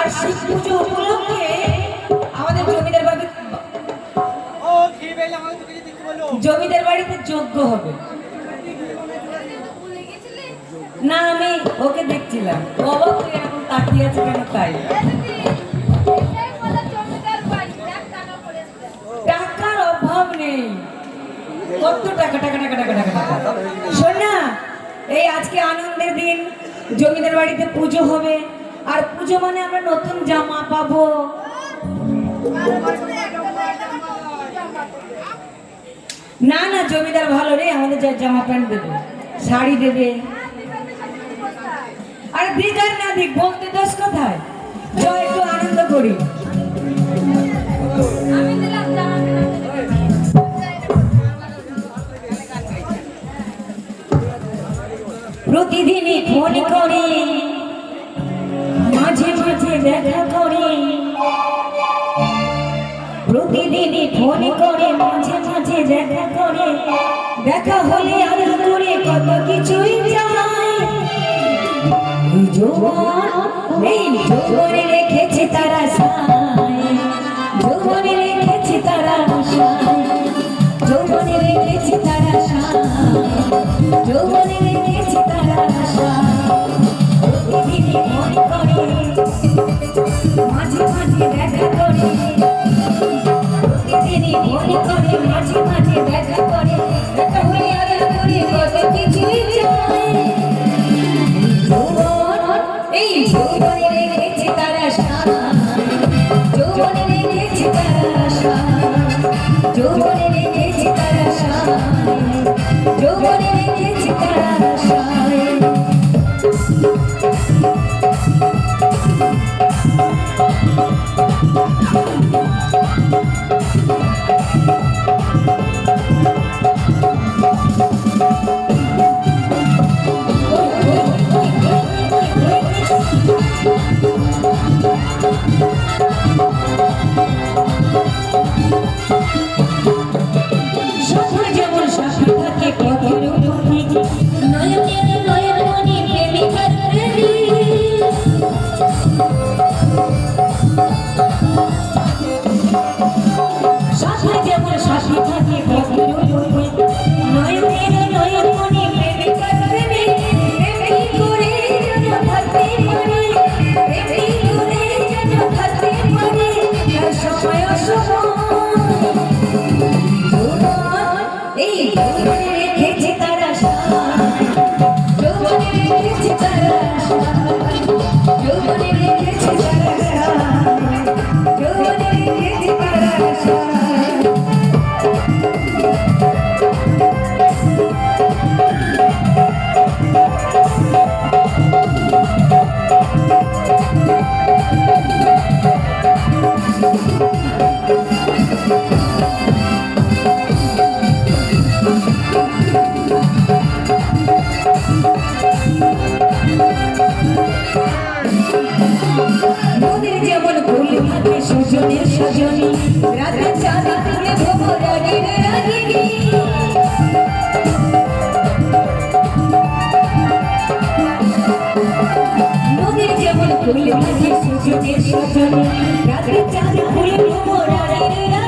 বার্ষিক পুজো উপলক্ষে আমাদের জমিদার বাড়িতে যজ্ঞ হবে। না আমি ওকে দেখছিলাম, বাবা তুই এরকম তাকিয়ে আছে কেন? তাই টাকার অভাব নেই, কত টাকা টাকা টাকা টাকা টাকা টাকা। শোন না, এই আজকে আনন্দের দিন, জমিদার বাড়িতে পুজো হবে, আর পুজো মানে আমরা নতুন জামা পাবো। না না, জমিদার ভালো রে, আমাদের জামা প্যান্ট দেবে, শাড়ি দেবে। আর দিক আর না দিক, বলতে দোষ কোথায়? জয় একটু আনন্দ করি। প্রতিদিনই ফোন করে, মাঝে মাঝে দেখা করে, প্রতিদিনই ফোন করে, মাঝে মাঝে দেখা করে, দেখা হলে আর করে কত কিছুই চায়। যৌবনে রেখেছে তারা সায়, যৌবনে রেখেছে তারা সায়, যৌবনে রেখেছে তারা সায়, যৌবনে রেখেছে তারা সায়। প্রতিদিনই ফোন করে, মাঝে মাঝে দেখা করে, প্রতিদিনই ফোন করে, মাঝে মাঝে দেখা করে, দেখা হলে আর করে কত কিছুই চায়। এই যৌবনে রেখেছে তারা সায়, যৌবনে রেখেছে তারা সায়, যৌবনে রেখেছে তারা সায়, যৌবনে রেখেছে তারা সায়। নদীর যেমন ফুল থাকে সজনে সজনী, রাতে চাঁদ তুলে ভোমরানির রাগিনী। নদীর যেমন ফুল থাকে সজনে সজনী, রাতে চাঁদ তুলে ভোমরানির রাগিনী।